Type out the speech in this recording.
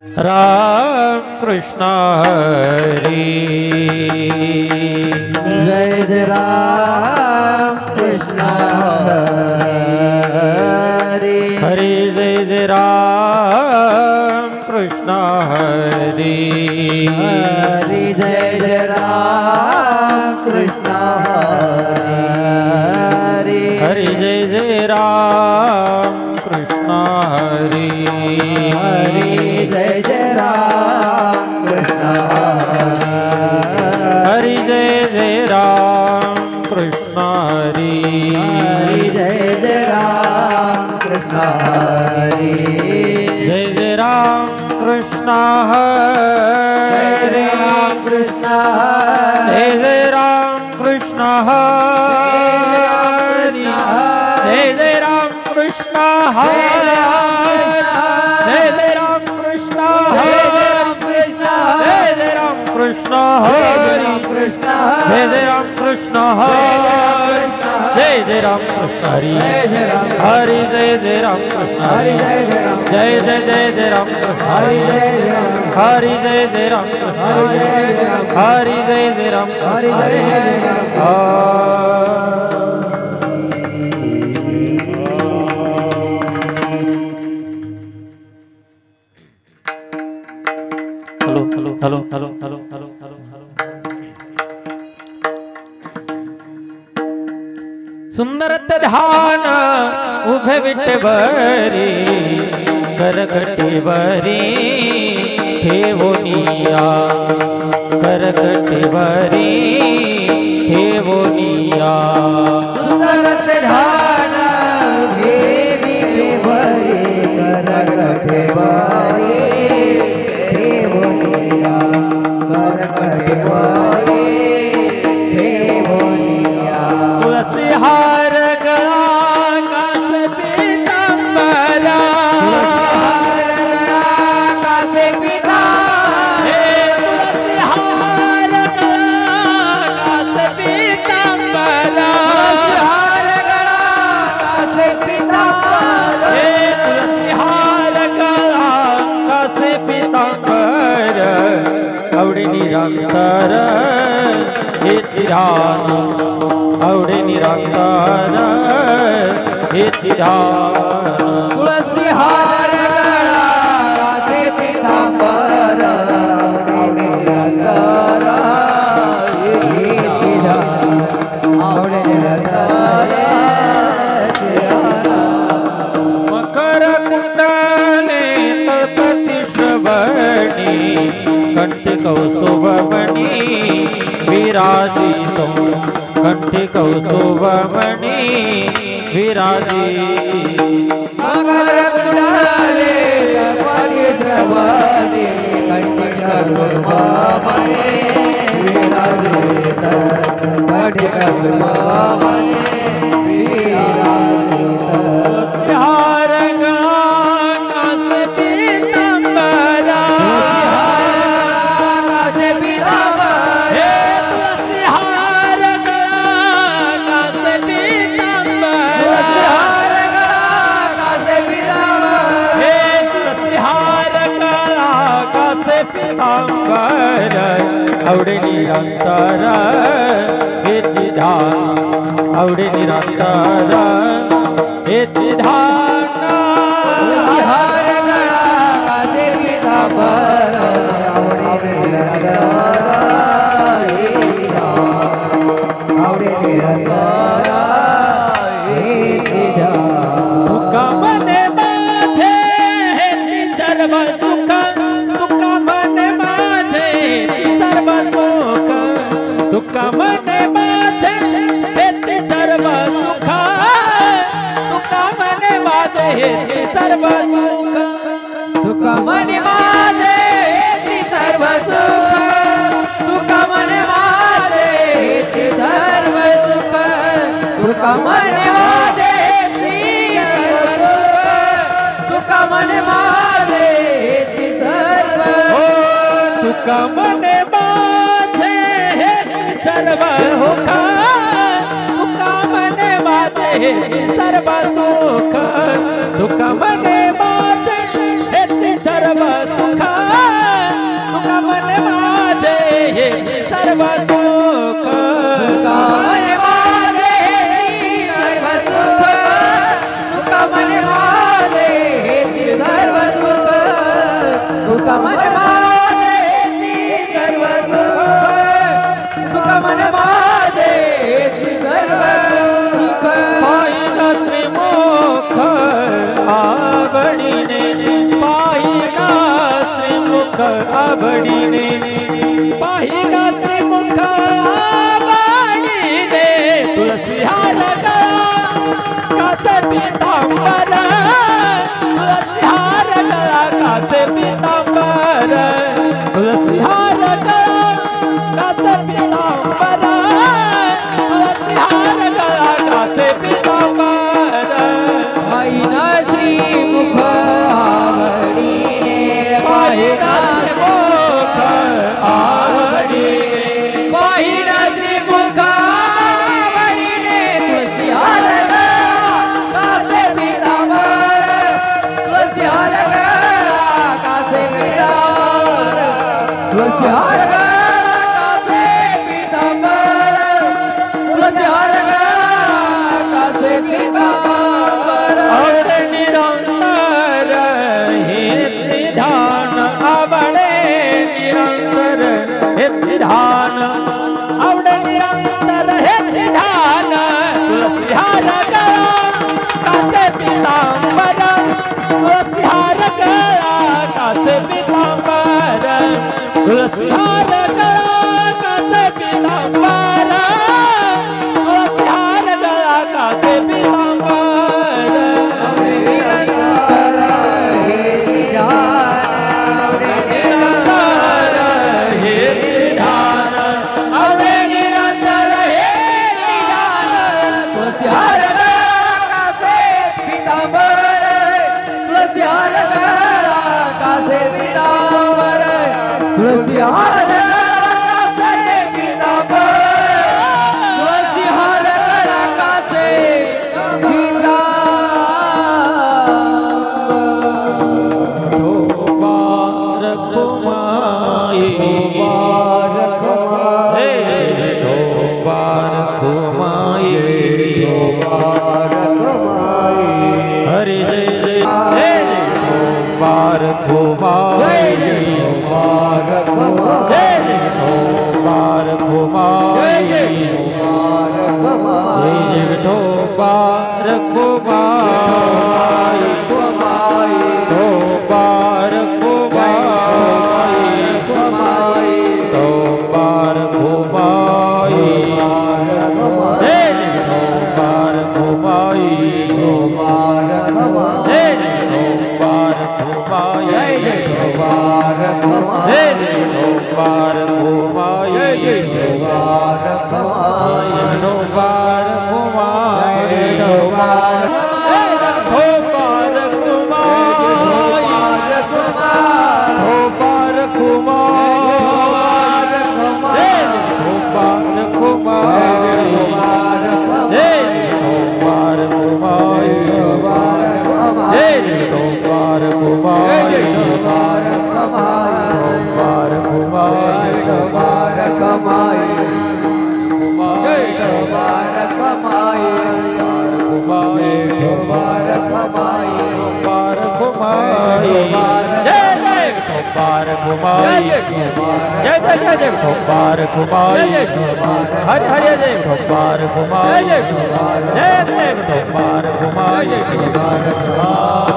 राम कृष्ण हरी जय जय राम कृष्ण हरी हरि जय जय राम कृष्ण हरी हरि जय जय राम कृष्ण हरी हरि जय जय राम कृष्ण हरी हरि जय जय राम कृष्ण हरि जय जय राम कृष्ण हरी हरि जय जय राम कृष्ण हरि जय जय राम कृष्ण हरे कृष्ण जय जय राम कृष्ण हरे जय जय राम कृष्ण हरे जय जय राम कृष्ण हरे जय जय राम कृष्ण हरे जय जय राम कृष्ण हरे जय जय राम कृष्ण हरि हरि जय जय राम कृष्ण हरि जय जय जय राम कृष्ण हरि जय जय राम कृष्ण हरि जय जय Ram hello hello hello hello hello hello hello hello सुंदरत ध्यान उभे विठवरी करकटेवरी ठेवोनिया करकटेवरी ठेवोनिया सुंदरत ध्यान देवी देवरी करकटे वारी देवनिया करकटे वारी देवनिया तुलसी हार गला कास पीतांबरा कासे पिता हे तुलसी हार गला कास पीतांबरा हार गळा कासे पिता हे तुलसी हार गला कास पीतांबर आवडी निरंतर हे ध्यान आवडी निरंतर हे ध्यान तुळसी हार गळा कासे पितांबर आवडे निरंतर आवडे निरंतर मकर कुंडले तपति श्रवणी कंठी कौस्तुभमणि विराजितो कंठी कौस्तुभमणि विराजी मकर कुंडले परिद्रवणे कंठी कौस्तुभमणि विराजित कंठी कौस्तुभमणि विराजित हार कास पीतांबरा कासे पितांबर हे तुलसी हार कास पीतांबरा हार गळा कासे पितांबर हे तुलसी हार कास पीतांबर आवडे निरंतर हे ध्यान आवडे निरंतर हे ध्यान हार गळा कासे पितांबर आवडे निरंतर तुका मने माझे हेती सर्व सुख तुका मने माझे हेती सर्व सुख तुका मने माझे हेती सर्व सुख तुका मने माझे हेती सर्व सुख तुका मने माझे हेती सर्व सुख तुका मने माझे हेती सर्व सुख तुका मने माझे हेती सर्व सुख तुका मने माझे हेती सर्व ओ तुका मने माझे हेती सर्व सुख तुका मने माझे हेती सर्व सुख तुका मने माझे हेती सर्व सुख हेती सर्व सुख तुका मने माझे हेती सर्व सुख तुका मने माझे हेती सर्व सुख तुका मने माझे हेती सर्व सुख तुका मने माझे हेती सर्व सुख पाहिला श्रीमुख आवडीने पाहिला श्रीमुख आवडीने पाहिला श्रीमुख आवडीने तुळसी हार गळा कासे पितांबर तुळसी हार गळा कासे पितांबर तुळसी हार गळा कासे पितांबर तुळसी हार गळा कासे पितांबर पाहिला श्रीमुख आवडीने पाहिला मुख आवडीने पाहिला श्रीमुख आवडीने तुळसी हार गळा कासे पितांबर तुळसी हार गळा कासे पितांबर तुळसी हार गळा कासे पितांबर तुळसी हार गळा कासे पितांबर आवड निरंतर हे ध्यान आवडे निरंतर हे ध्यान आवड निरंतर हे ध्यान तुळसी हार गळा कासे पितांबर तुळसी हार गळा कासे पितांबर तुळसी हार गळा कासे पितांबर तुळसी हार गळा कासे पितांबर निरंतर हे ध्यान हे ध्यान आवडे निरंतर हे ध्यान तुळसी हार गळा कासे पितांबर तुळसी हार गळा कासे पितांबर तुळसी हार गळा कासे पितांबर तुळसी हार गळा कासे हरे जय जय बार घुमाए बार घुमाए बार घुमाए विठो बार घुमाए तो बार घुमाए तो बार घुमाए बार घुमाए बार घुमाए बार घुमाए बार घुमाए हरे हरे जय बार घुमाए जय जय बार घुमाए